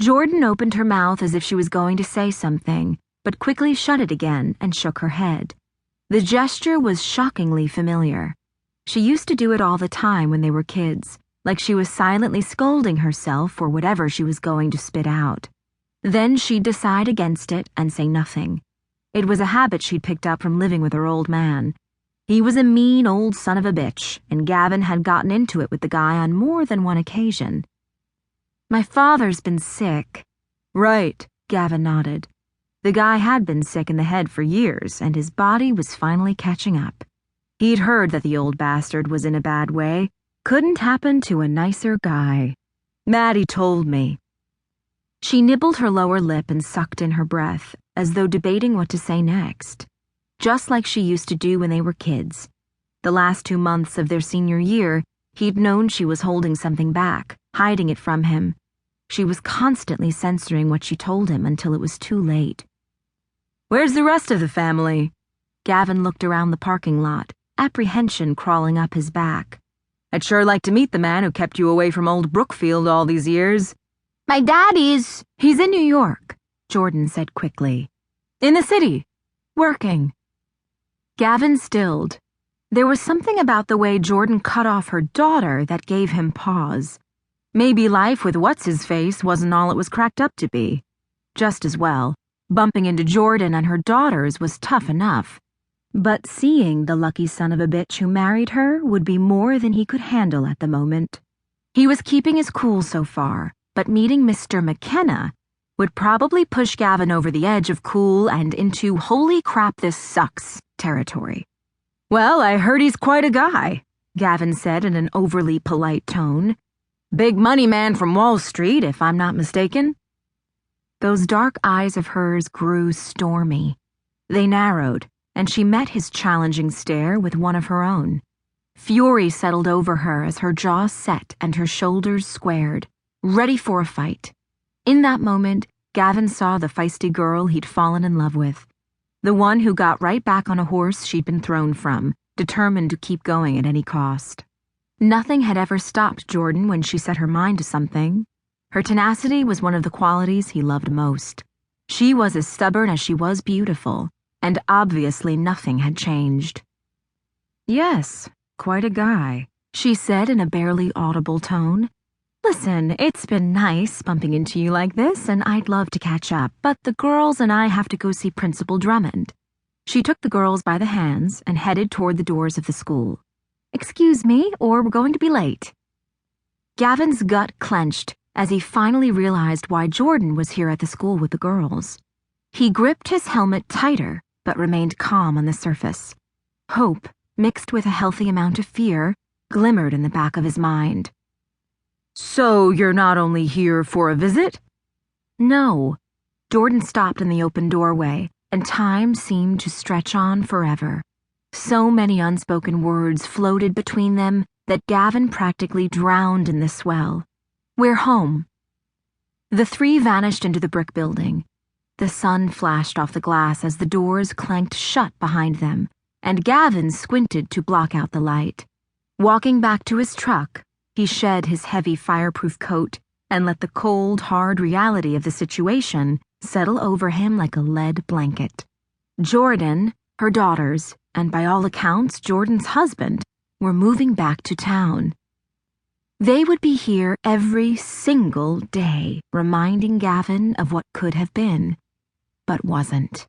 Jordan opened her mouth as if she was going to say something, but quickly shut it again and shook her head. The gesture was shockingly familiar. She used to do it all the time when they were kids, like she was silently scolding herself for whatever she was going to spit out. Then she'd decide against it and say nothing. It was a habit she'd picked up from living with her old man. He was a mean old son of a bitch, and Gavin had gotten into it with the guy on more than one occasion. "My father's been sick." "Right," Gavin nodded. The guy had been sick in the head for years, and his body was finally catching up. He'd heard that the old bastard was in a bad way. Couldn't happen to a nicer guy. "Maddie told me." She nibbled her lower lip and sucked in her breath, as though debating what to say next. Just like she used to do when they were kids. The last 2 months of their senior year, he'd known she was holding something back, hiding it from him. She was constantly censoring what she told him until it was too late. "Where's the rest of the family?" Gavin looked around the parking lot, apprehension crawling up his back. "I'd sure like to meet the man who kept you away from Old Brookfield all these years." "My daddy's—" "He's in New York," Jordan said quickly. "In the city. Working." Gavin stilled. There was something about the way Jordan cut off her daughter that gave him pause. Maybe life with what's-his-face wasn't all it was cracked up to be. Just as well, bumping into Jordan and her daughters was tough enough. But seeing the lucky son of a bitch who married her would be more than he could handle at the moment. He was keeping his cool so far, but meeting Mr. McKenna would probably push Gavin over the edge of cool and into holy crap this sucks territory. "Well, I heard he's quite a guy," Gavin said in an overly polite tone. "Big money man from Wall Street, if I'm not mistaken." Those dark eyes of hers grew stormy. They narrowed, and she met his challenging stare with one of her own. Fury settled over her as her jaw set and her shoulders squared, ready for a fight. In that moment, Gavin saw the feisty girl he'd fallen in love with. The one who got right back on a horse she'd been thrown from, determined to keep going at any cost. Nothing had ever stopped Jordan when she set her mind to something. Her tenacity was one of the qualities he loved most. She was as stubborn as she was beautiful, and obviously nothing had changed. "Yes, quite a guy," she said in a barely audible tone. "Listen, it's been nice bumping into you like this, and I'd love to catch up, but the girls and I have to go see Principal Drummond." She took the girls by the hands and headed toward the doors of the school. "Excuse me, or we're going to be late." Gavin's gut clenched as he finally realized why Jordan was here at the school with the girls. He gripped his helmet tighter, but remained calm on the surface. Hope, mixed with a healthy amount of fear, glimmered in the back of his mind. "So you're not only here for a visit?" "No." Jordan stopped in the open doorway, and time seemed to stretch on forever. So many unspoken words floated between them that Gavin practically drowned in the swell. "We're home." The three vanished into the brick building. The sun flashed off the glass as the doors clanked shut behind them, and Gavin squinted to block out the light. Walking back to his truck, he shed his heavy fireproof coat and let the cold, hard reality of the situation settle over him like a lead blanket. Jordan, her daughters, and by all accounts Jordan's husband, were moving back to town. They would be here every single day, reminding Gavin of what could have been, but wasn't.